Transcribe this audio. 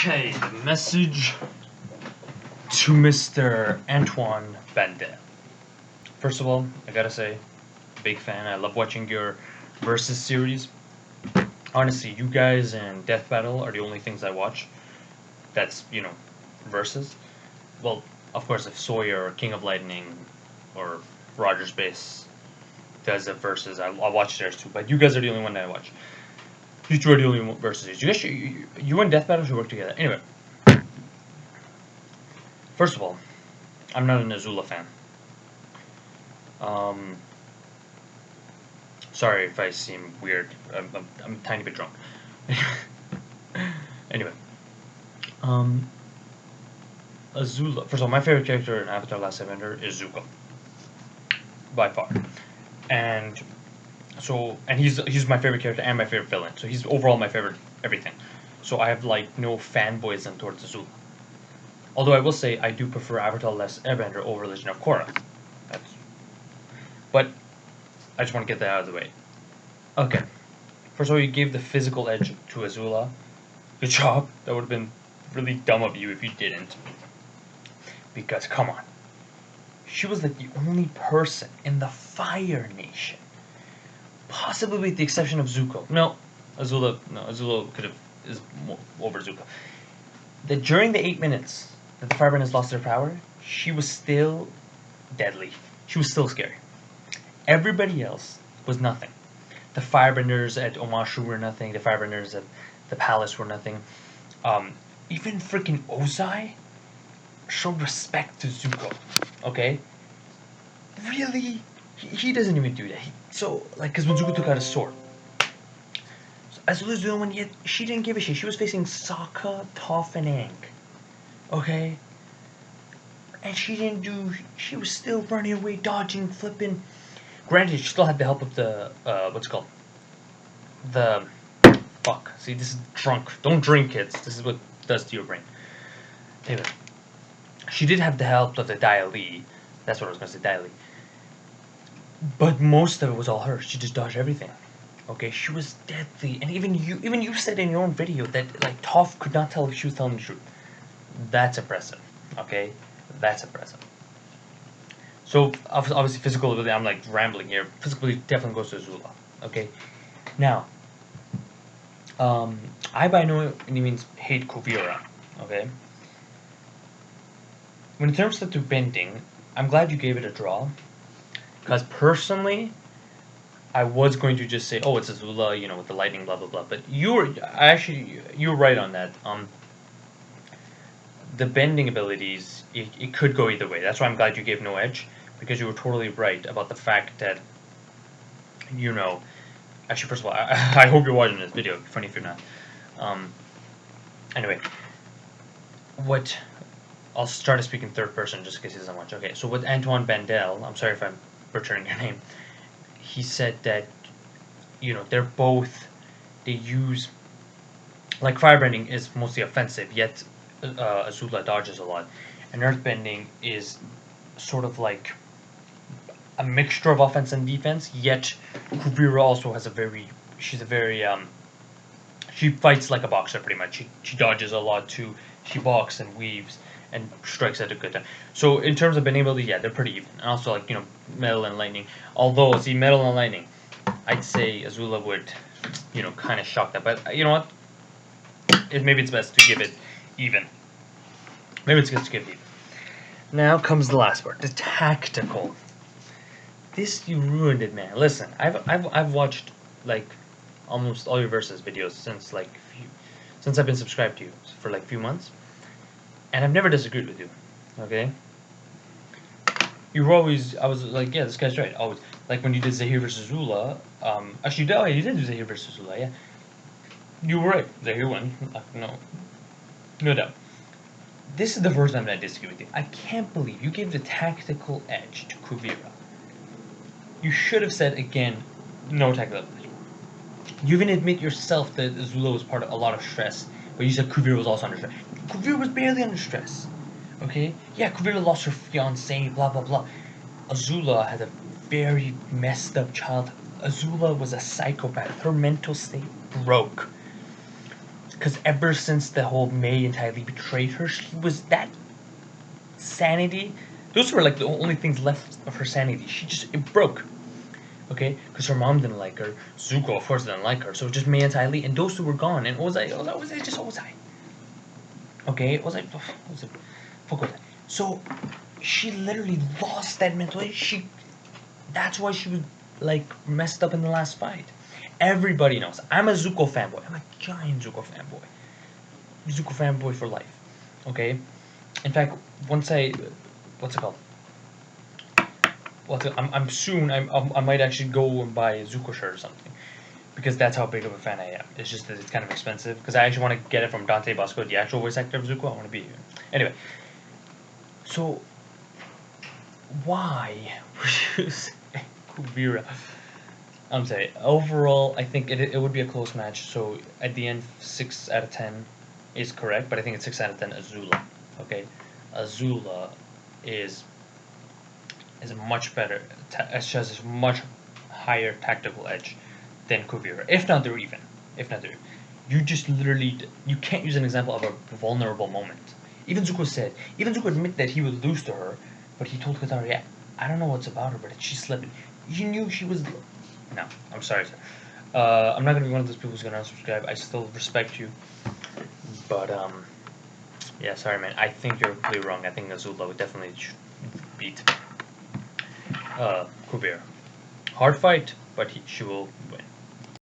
Okay, the message to Mr. Antoine Bandele. First of all, I gotta say, big fan. I love watching your Versus series. Honestly, you guys and Death Battle are the only things I watch. That's, Versus. Well, of course, if Sawyer or King of Lightning or Rogers Base does a Versus, I'll watch theirs too. But you guys are the only one that I watch. You two are the only Versus. You and Death Battle should work together. Anyway. First of all, I'm not an Azula fan. Sorry if I seem weird. I'm a tiny bit drunk. Anyway, Azula. First of all, my favorite character in Avatar: Last Airbender is Zuko, by far. And he's my favorite character and my favorite villain. So he's overall my favorite everything. So I have no fanboyism towards Azula. Although I will say I do prefer Avatar: Last Airbender over Legend of Korra. But I just want to get that out of the way. Okay. First of all, you gave the physical edge to Azula. Good job. That would have been really dumb of you if you didn't. Because, come on. She was like the only person in the Fire Nation. Possibly with the exception of Zuko. Azula is more over Zuko. That during the 8 minutes that the Firebenders lost their power, she was still deadly. She was still scary. Everybody else was nothing. The Firebenders at Omashu were nothing. The Firebenders at the Palace were nothing. Even freaking Ozai showed respect to Zuko. Okay? Really? He doesn't even do that. Because when Zuko took out his sword, Azula's the only one, yet she didn't give a shit. She was facing Sokka, Toph, and Aang. Okay? And she was still running away, dodging, flipping. Granted, she still had the help of the, fuck. See, this is drunk. Don't drink, kids. This is what it does to your brain. Anyway. She did have the help of the Dai Li. That's what I was going to say, Dai Li. But most of it was all her. She just dodged everything. Okay, she was deadly. And even you said in your own video that, Toph could not tell if she was telling the truth. That's impressive. Okay? That's impressive. So, obviously, physical ability, I'm, rambling here. Physical ability definitely goes to Azula. Okay? Now, I by no means hate Kuvira. Okay? When it comes to bending, I'm glad you gave it a draw. Because personally, I was going to just say, oh, it's Azula, with the lightning, blah, blah, blah. But you were right on that. The bending abilities, it could go either way. That's why I'm glad you gave no edge. Because you were totally right about the fact that, actually, first of all, I hope you're watching this video. It'd be funny if you're not. Anyway, I'll start to speak in third person just in case he doesn't watch. Okay, so with Antoine Bandele, I'm sorry if I'm butchering your name, he said that, they use, firebending is mostly offensive, yet Azula dodges a lot. And earthbending is sort of like a mixture of offense and defense, yet Kuvira also has she fights like a boxer pretty much. She dodges a lot too. She balks and weaves and strikes at a good time. So in terms of bending ability, yeah, they're pretty even. And also metal and lightning. Although, see, metal and lightning, I'd say Azula would, kind of shock that. But you know what? Maybe it's best to give it even. Maybe it's good to give it even. Now comes the last part, the tactical. This, you ruined it, man. Listen, I've watched almost all your Versus videos since I've been subscribed to you for a few months, and I've never disagreed with you. Okay. I was like, yeah, this guy's right. Always, when you did Zahir versus Zula. Actually, you did do Zahir versus Zula, yeah. You were right. Zahir won. No doubt. This is the first time that I disagree with you. I can't believe you gave the tactical edge to Kuvira. You should have said again, no tactical edge. You even admit yourself that Azula was part of a lot of stress, but you said Kuvira was also under stress. Kuvira was barely under stress. Okay? Yeah, Kuvira lost her fiancé, blah, blah, blah. Azula had a very messed up childhood. Azula was a psychopath. Her mental state broke. Because ever since the whole May entirely betrayed her, she was that sanity. Those were like the only things left of her sanity. It broke. Okay, because her mom didn't like her. Zuko, of course, didn't like her. So just May entirely, and those two were gone. And Ozai, just Ozai. Okay, Ozai, fuck Ozai. So she literally lost that mental age. That's why she was like messed up in the last fight. Everybody knows. I'm a Zuko fanboy. I'm a giant Zuko fanboy. Zuko fanboy for life. Okay? In fact, what's it called? I might actually go and buy a Zuko shirt or something. Because that's how big of a fan I am. It's just that it's kind of expensive. Because I actually want to get it from Dante Bosco, the actual voice actor of Zuko. I want to be here. Anyway. So, why would you say Kuvira? I'm saying, overall, I think it would be a close match. So, at the end, 6 out of 10 is correct. But I think it's 6 out of 10 Azula. Okay? Azula is much better. She has a much higher tactical edge than Kuvira. If not, they're even. You just literally... You can't use an example of a vulnerable moment. Even Zuko admitted that he would lose to her, but he told Katara, yeah, I don't know what's about her, but she's slipping. You knew she was... No, I'm sorry, sir. I'm not going to be one of those people who's going to unsubscribe. I still respect you. But, yeah, sorry, man. I think you're completely wrong. I think Azula would definitely beat Kuvira. Hard fight, but she will win.